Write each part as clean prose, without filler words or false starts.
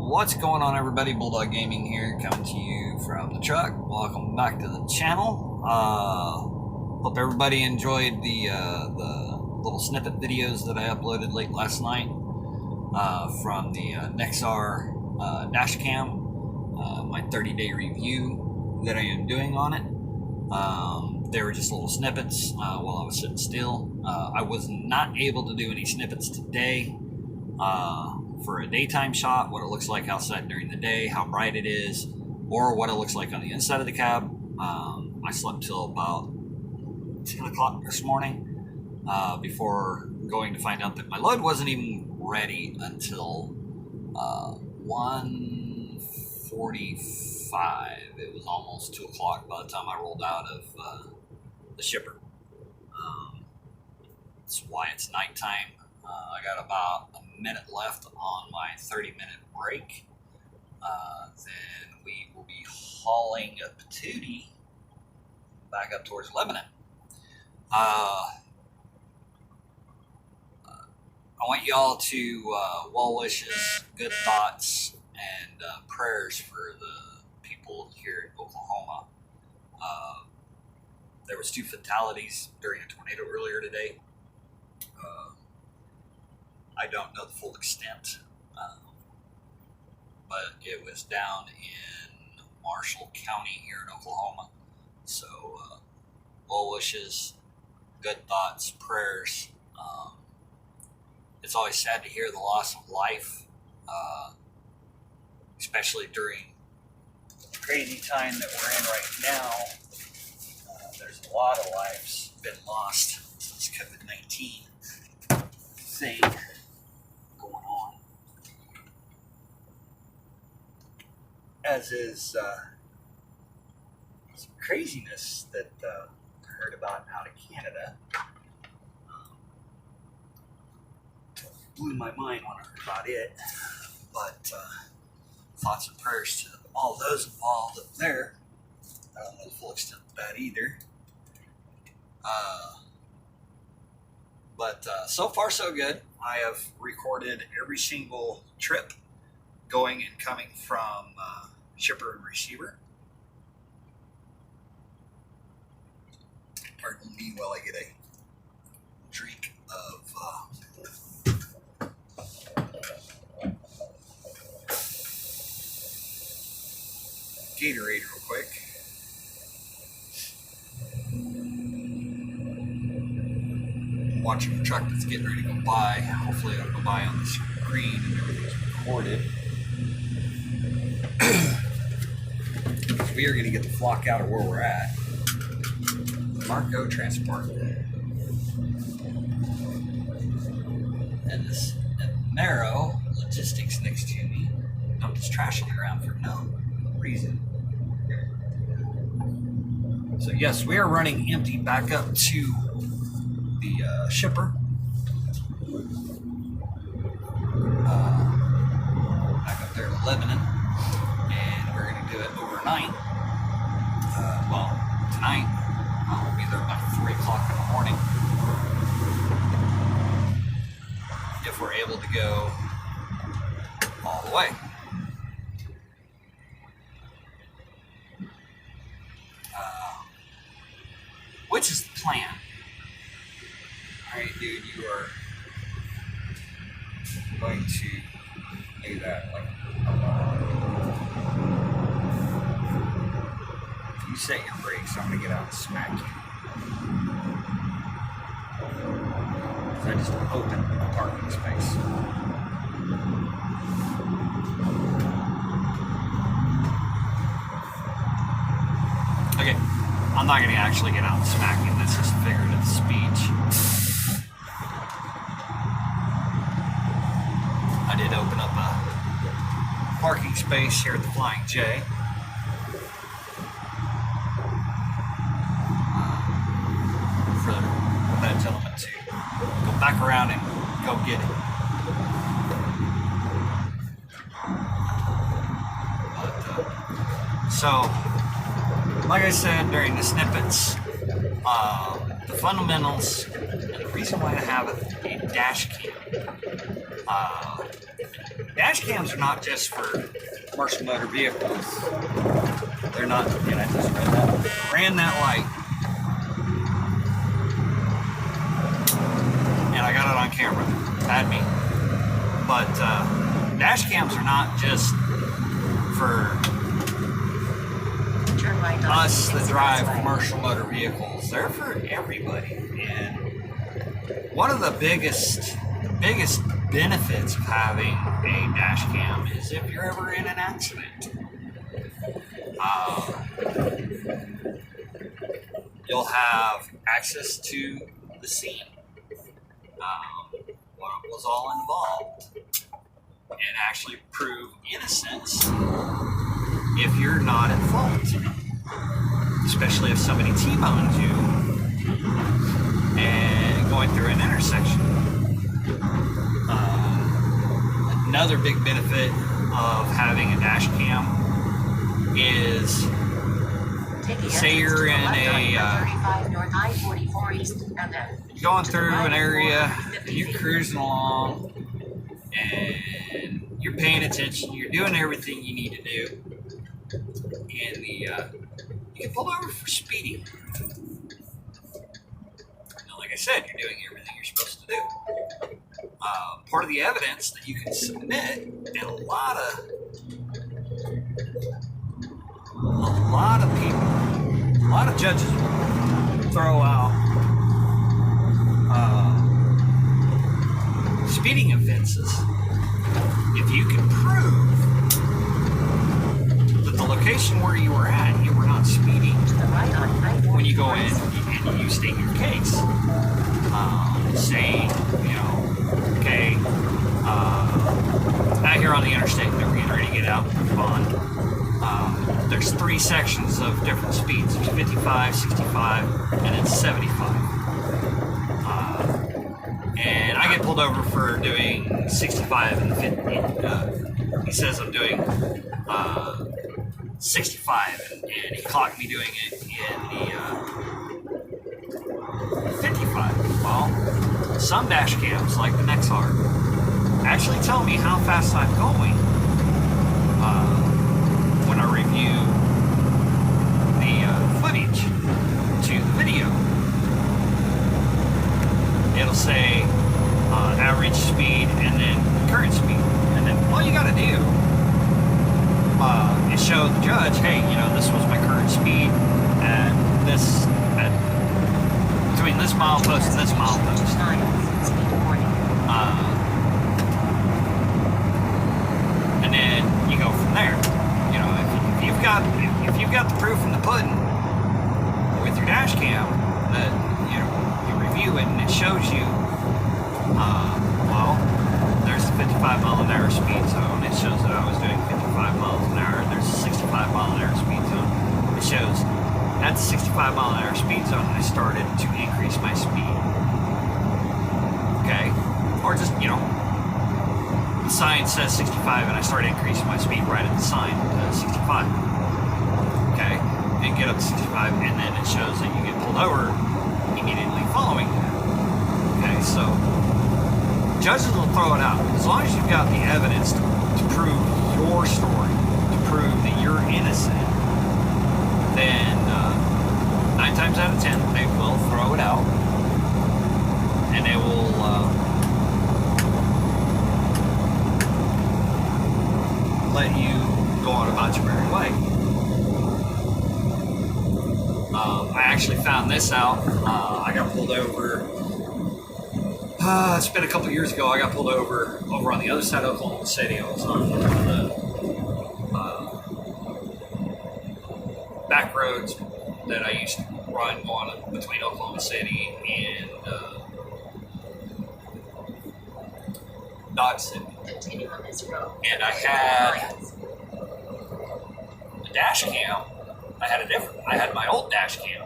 What's going on, everybody? Bulldog Gaming here, coming to you from the truck. Welcome back to the channel. Hope everybody enjoyed the little snippet videos that I uploaded late last night from the Nexar dash cam, my 30-day review that I am doing on it. They were just little snippets while I was sitting still. I was not able to do any snippets today for a daytime shot, what it looks like outside during the day, how bright it is, or what it looks like on the inside of the cab. I slept till about 10 o'clock this morning before going to find out that my load wasn't even ready until 1:45. It was almost 2 o'clock by the time I rolled out of the shipper. That's why it's nighttime. I got about a minute left on my 30-minute break. Then we will be hauling a patootie back up towards Lebanon. I want y'all to well wishes, good thoughts, and prayers for the people here in Oklahoma. There was 2 fatalities during a tornado earlier today. I don't know the full extent, but it was down in Marshall County here in Oklahoma. So, well wishes, good thoughts, prayers. It's always sad to hear the loss of life, especially during the crazy time that we're in right now. There's a lot of lives been lost since COVID-19 thing going on, as is some craziness that I heard about out of Canada. Blew my mind when I heard about it, but thoughts and prayers to all those involved up there. I don't know the full extent of that either. But so far so good. I have recorded every single trip going and coming from shipper and receiver. Pardon me while I get a drink of Gatorade real quick. Watching the truck that's getting ready to go by. Hopefully it'll go by on the screen and everything's recorded. We are going to get the flock out of where we're at. Marco Transport. And this narrow logistics next to me dumped his trash on the ground for no reason. So yes, we are running empty back up to the shipper. Back up there to Lebanon, and we're going to do it overnight. Well, tonight we'll be there by 3 o'clock in the morning if we're able to go all the way. Which is the plan. Alright, dude, you are going to do that. Like, if you set your brakes, I'm going to get out and smack you. Because I just opened a parking space. Okay, I'm not going to actually get out and smack you. That's just figurative speech. I did open up a parking space here at the Flying J. For that gentleman to go back around and go get it. So, like I said during the snippets, the fundamentals, and the reason why I have a dash cam Dash cams are not just for commercial motor vehicles. They're not, and I just ran that light. And I got it on camera. Had me. But dash cams are not just for us that drive commercial motor vehicles. They're for everybody. And one of the biggest benefits of having a dash cam is if you're ever in an accident. You'll have access to the scene. What was all involved, and actually prove innocence if you're not at fault, especially if somebody T-bones you and going through an intersection. Another big benefit of having a dash cam is, say you're in going through an area, you're cruising along, and you're paying attention, you're doing everything you need to do, and you get pulled over for speeding. Now, like I said, you're doing everything you're supposed to do. Part of the evidence that you can submit, and a lot of people, a lot of judges will throw out speeding offenses if you can prove that the location where you were at, you were not speeding when you go in and you state your case. Saying, okay, out here on the interstate that we're getting ready to get out on, there's 3 sections of different speeds. There's 55, 65, and then 75. And I get pulled over for doing 65 and 50. He says I'm doing 65, and he clocked me doing it in the 55. Well, some dash cams, like the Nexar, actually tell me how fast I'm going when I review the footage to the video. It'll say average speed and then current speed, and then all you got to do is show the judge, hey, this was my current speed at between this milepost and this milepost. And then you go from there. If you've got the proof in the pudding with your dash cam that you review it and it shows you, well, there's the 55 mile an hour speed zone. It shows that I was doing 55 miles an hour. There's a 65 mile an hour speed zone. It shows at the 65 mile an hour speed zone I started to increase my speed. Okay? Or just, the sign says 65 and I start increasing my speed right at the sign to 65. Okay? And get up to 65, and then it shows that you get pulled over immediately following that. Okay, so judges will throw it out. As long as you've got the evidence to prove your story, to prove that you're innocent, then 9 times out of 10 they will throw it out, and they will let you go on about your merry way. I actually found this out. I got pulled over. It's been a couple years ago. I got pulled over on the other side of Oklahoma City. I was on the back roads that I used to run going between Oklahoma City and Dodge City. Continue on this road. And I had a dash cam. I had my old dash cam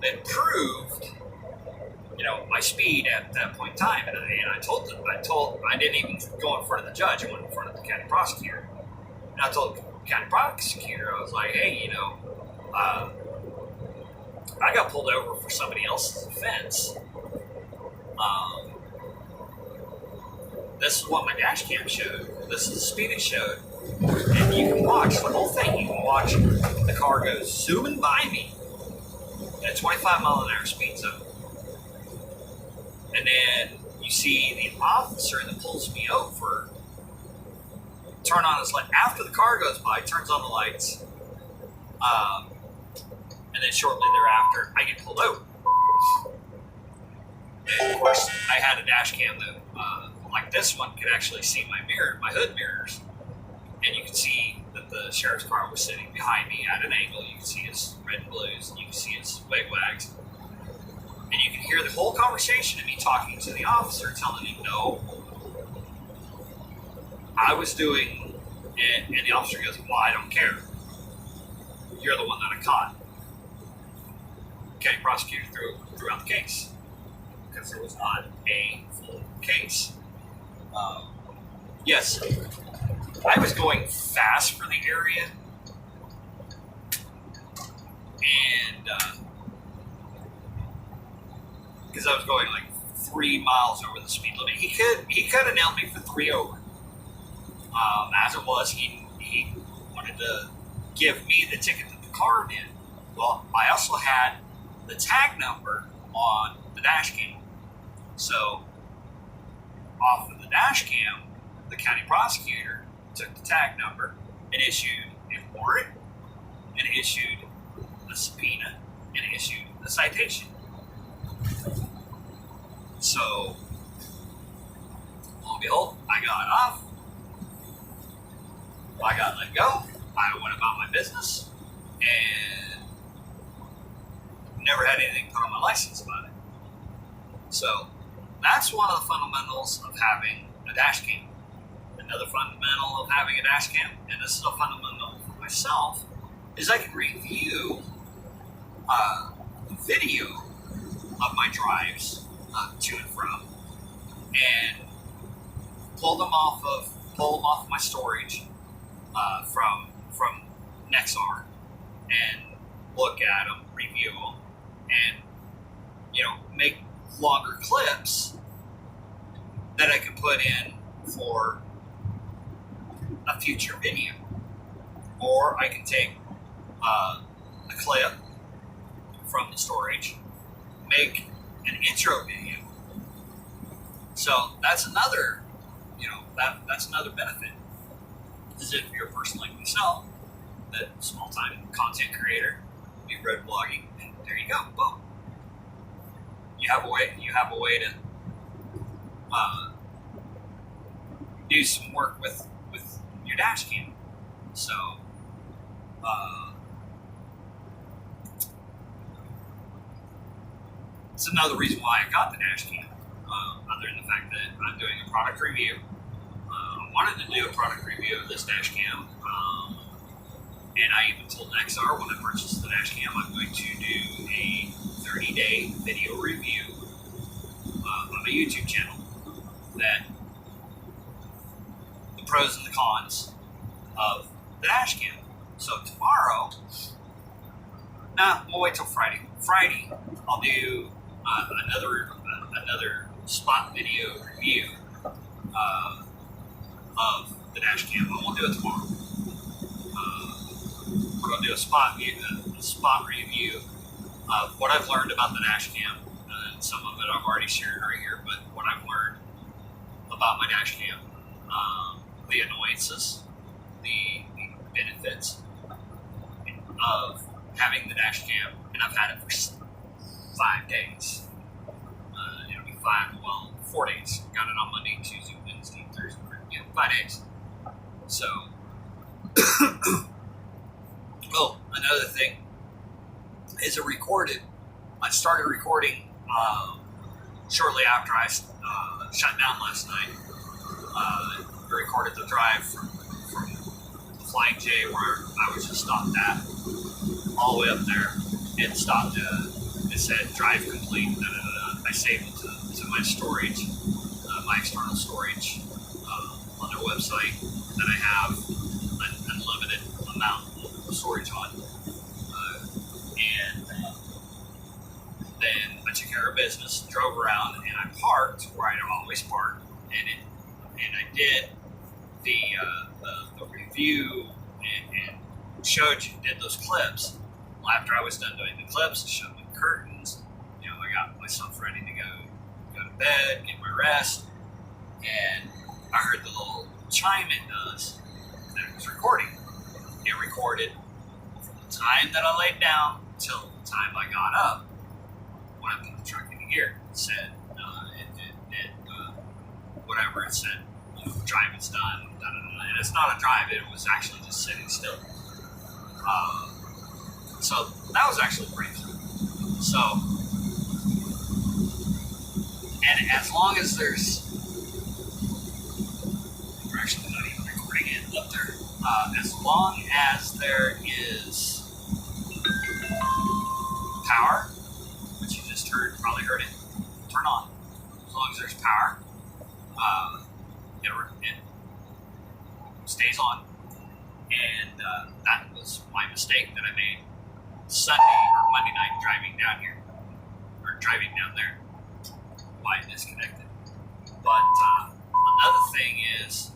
that proved, my speed at that point in time. And I didn't even go in front of the judge. I went in front of the county prosecutor. And I told the county prosecutor, I was like, hey, I got pulled over for somebody else's offense. This is what my dash cam showed. This is the speed it showed. And you can watch the whole thing. You can watch the car go zooming by me at a 25 mile an hour speed zone. And then you see the officer that pulls me over turn on his light. After the car goes by, turns on the lights. And then shortly thereafter, I get pulled over. And of course, I had a dash cam that, like this one, could actually see my mirror, my hood mirrors. And you can see that the sheriff's car was sitting behind me at an angle. You can see his red and blues, and you can see his wig-wags. And you can hear the whole conversation of me talking to the officer, telling him, no, I was doing, and the officer goes, well, I don't care. You're the one that I caught. County prosecutor threw out the case because there was not a full case. Yes, I was going fast for the area, and because I was going like 3 miles over the speed limit. He could have nailed me for 3 over. As it was, he wanted to give me the ticket that the car did. Well, I also had the tag number on the dash cam. So off of the dash cam, the county prosecutor took the tag number and issued a warrant and issued a subpoena and issued a citation. So, lo and behold, I got off. I got let go. I went about my business and never had anything put on my license about it. So, that's one of the fundamentals of having a dash cam. Another fundamental of having a dash cam, and this is a fundamental for myself, is I can review video of my drives to and from, and pull them off of my storage from Nexar, and look at them, review them, and make longer clips that I can put in for a future video. Or I can take a clip from the storage, make an intro video. So that's another, that's another benefit. Is if you're a person like myself, that small-time content creator, you road blogging, and there you go, boom. You have a way to do some work with your dash cam. So it's another reason why I got the dash cam, other than the fact that I'm doing a product review. I wanted to do a product review of this dash cam, and I even told Nexar when I purchased the dash cam, I'm going to do a 30-day video review on my YouTube channel, that the pros and the cons of the dash cam. So tomorrow, we'll wait till Friday. Friday, I'll do another spot video review of the dash cam. I won't do it tomorrow. We're going to do a spot review of what I've learned about the dash cam. And some of it I've already shared right here, but what I've learned about my dash cam, the annoyances, the benefits of having the dash cam, and I've had it for 5 days. It'll be 4 days. Got it on Monday, Tuesday, Wednesday, Thursday, 5 days. So, oh, another thing is it recorded. I started recording shortly after I shut down last night. I recorded the drive from Flying J, where I was just stopped at, all the way up there. It stopped. It said drive complete. I saved it to my storage, my external storage on their website that I have an unlimited amount of storage on. And then I took care of business, drove around, and I parked where I always park, and and I did the review and showed you, did those clips. Well, after I was done doing the clips, showed the curtains, I got myself ready to go to bed, get my rest, and I heard the little chime it does that it was recording. It recorded from the time that I laid down till the time I got up when I put the truck into gear. It said, whatever it said, drive is done, and it's not a drive, it was actually just sitting still. So that was actually pretty cool. So, and as long as we're actually not even recording it up there, as long as there is power, which you just probably heard it turn on, as long as there's power, it stays on. And that was my mistake that I made Sunday or Monday night driving down here, or driving down there. Why it disconnected. But another thing is,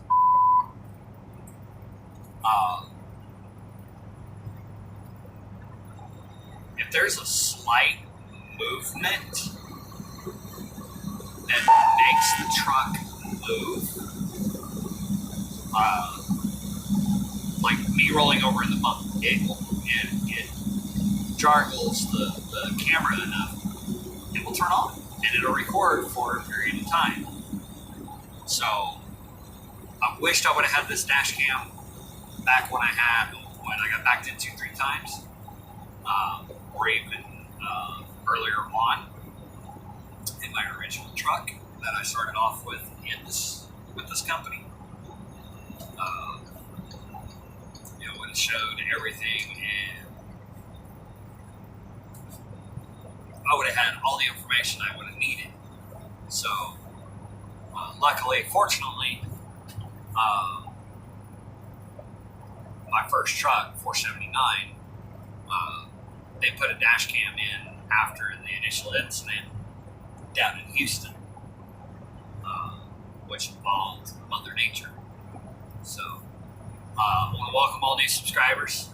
if there's a slight movement that makes the truck move, like me rolling over in the bump, it jargles the camera enough, it will turn on and it'll record for a period of time. So I wished I would have had this dash cam back when I got backed in 2-3 times, or even earlier on in my original truck that I started off with with this company. When it showed everything, and I would have had all the information I would have needed. So, fortunately, my first truck, 479, they put a dash cam in after the initial incident down in Houston, which involved Mother Nature. So, I want to welcome all new subscribers.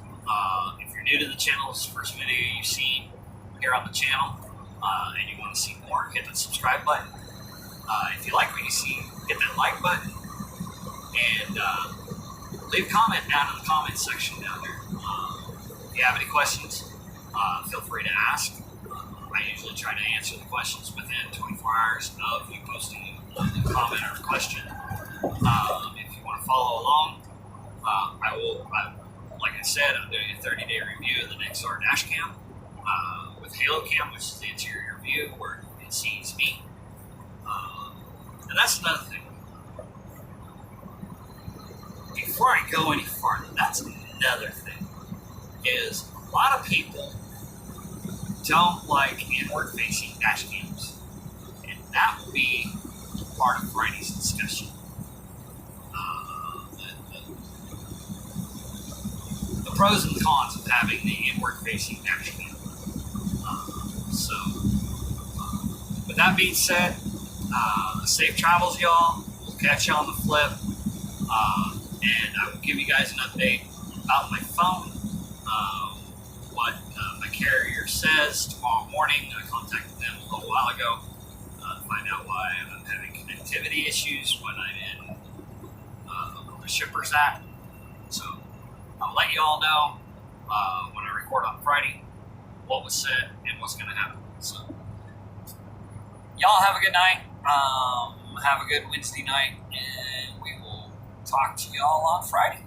If you're new to the channel, this is the first video you've seen here on the channel, and you want to see more, hit that subscribe button. If you like what you see, hit that like button, and leave a comment down in the comment section down there. If you have any questions, feel free to ask. I usually try to answer the questions within 24 hours of you posting a comment or a question. If you want to follow along, like I said, I'm doing a 30-day review of the Nexar dash cam with Halo Cam, which is the interior view where it sees me. And that's another thing. Before I go any farther, that's another thing, is a lot of people don't like inward-facing dash cams. And that will be part of Friday's discussion. The pros and cons of having the inward-facing dash cam. With that being said, safe travels, y'all. We'll catch you on the flip. And I will give you guys an update about my phone, what my carrier says tomorrow morning. I contacted them a little while ago to find out why I'm having connectivity issues when I'm in where the shipper's at. So I'll let you all know when I record on Friday what was said and what's going to happen. So y'all have a good night. Have a good Wednesday night, and we will talk to y'all on Friday.